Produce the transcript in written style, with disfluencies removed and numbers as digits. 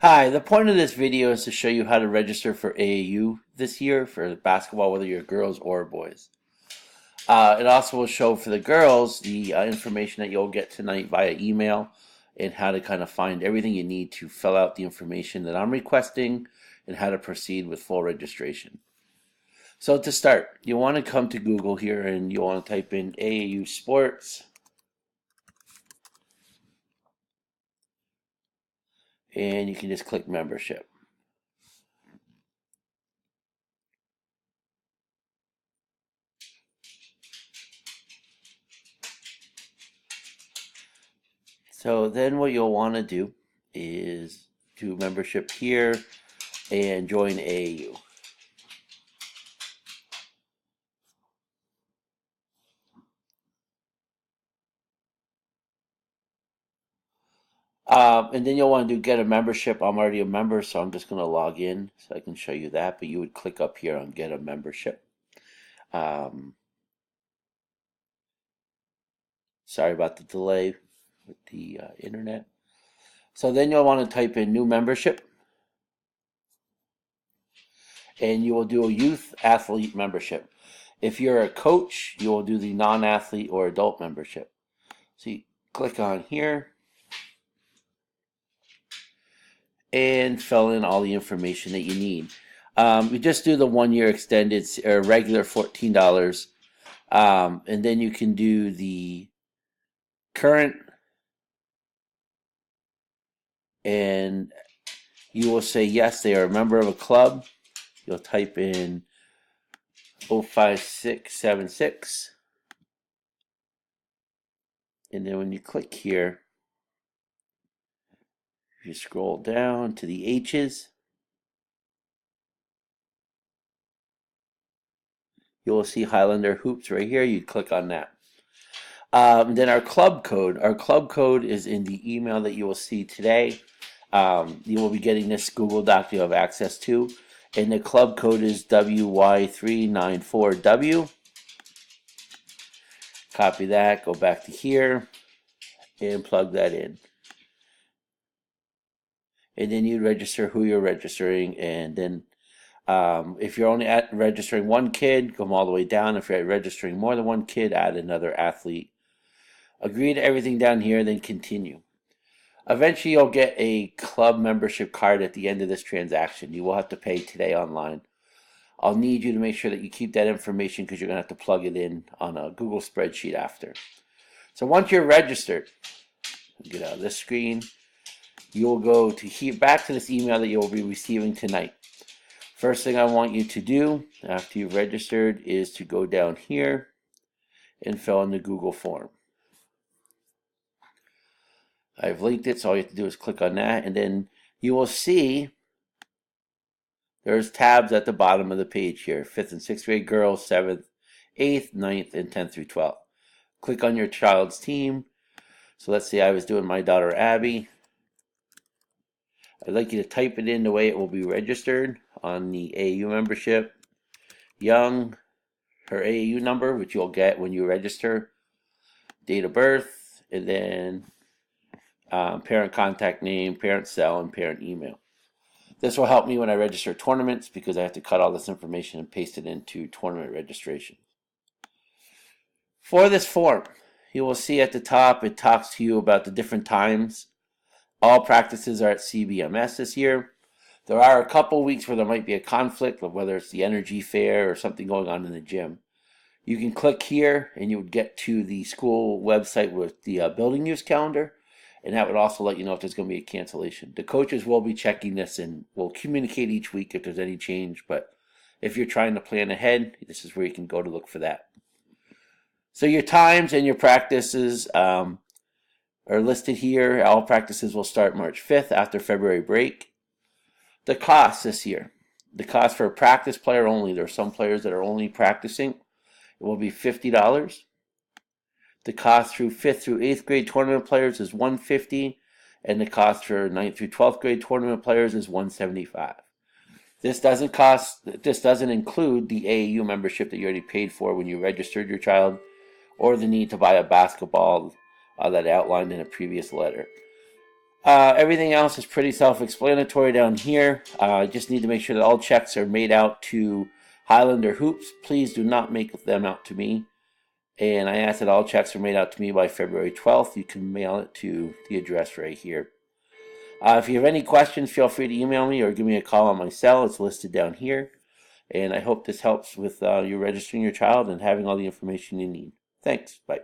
Hi, the point of this video is to show you how to register for AAU this year for basketball, whether you're girls or boys. It also will show for the girls the information that you'll get tonight via email and how to kind of find everything you need to fill out the information that I'm requesting and how to proceed with full registration. So to start, you want to come to Google here and you want to type in AAU Sports. And you can just click membership. So then what you'll want to do is do membership here and join AAU. And then you'll want to do get a membership. I'm already a member, so I'm just going to log in so I can show you that. But you would click up here on get a membership. Sorry about the delay with the internet. So then you'll want to type in new membership. And you will do a youth athlete membership. If you're a coach, you will do the non-athlete or adult membership. So you click on here and fill in all the information that you need. You just do the 1 year extended or regular $14, and then you can do the current, and you will say yes, they are a member of a club. You'll type in 05676, and then when you click here, you scroll down to the H's. You will see Highlander Hoops right here. You click on that. Then our club code. Our club code is in the email that you will see today. You will be getting this Google Doc you have access to. And the club code is WY394W. Copy that, go back to here, and plug that in. And then you register who you're registering, and then if you're only registering one kid, come all the way down. If you're registering more than one kid, add another athlete. Agree to everything down here, then continue. Eventually, you'll get a club membership card at the end of this transaction. You will have to pay today online. I'll need you to make sure that you keep that information because you're going to have to plug it in on a Google spreadsheet after. So once you're registered, get out of this screen, you'll go to back to this email that you'll be receiving tonight. First thing I want you to do after you've registered is to go down here and fill in the Google form. I've linked it, so all you have to do is click on that, and then you will see there's tabs at the bottom of the page here. 5th and 6th grade girls, 7th, 8th, 9th, and 10th through 12th. Click on your child's team. So let's say I was doing my daughter Abby. I'd like you to type it in the way it will be registered on the AAU membership. Young, her AAU number, which you'll get when you register. Date of birth, and then parent contact name, parent cell, and parent email. This will help me when I register tournaments because I have to cut all this information and paste it into tournament registration. For this form, you will see at the top it talks to you about the different times. All practices are at CBMS this year. There are a couple weeks where there might be a conflict, whether it's the energy fair or something going on in the gym. You can click here and you would get to the school website with the building use calendar, and that would also let you know if there's going to be a cancellation. The coaches will be checking this and will communicate each week if there's any change, but if you're trying to plan ahead, this is where you can go to look for that. So your times and your practices are listed here. All practices will start March 5th after February break. The cost this year. The cost for a practice player only. There are some players that are only practicing. It will be $50. The cost through 5th through 8th grade tournament players is $150, and the cost for 9th through 12th grade tournament players is $175. This doesn't include the AAU membership that you already paid for when you registered your child, or the need to buy a basketball that I outlined in a previous letter. Everything else is pretty self-explanatory down here. I just need to make sure that all checks are made out to Highlander Hoops. Please do not make them out to me. And I ask that all checks are made out to me by February 12th. You can mail it to the address right here. If you have any questions, feel free to email me or give me a call on my cell. It's listed down here. And I hope this helps with you registering your child and having all the information you need. Thanks. Bye.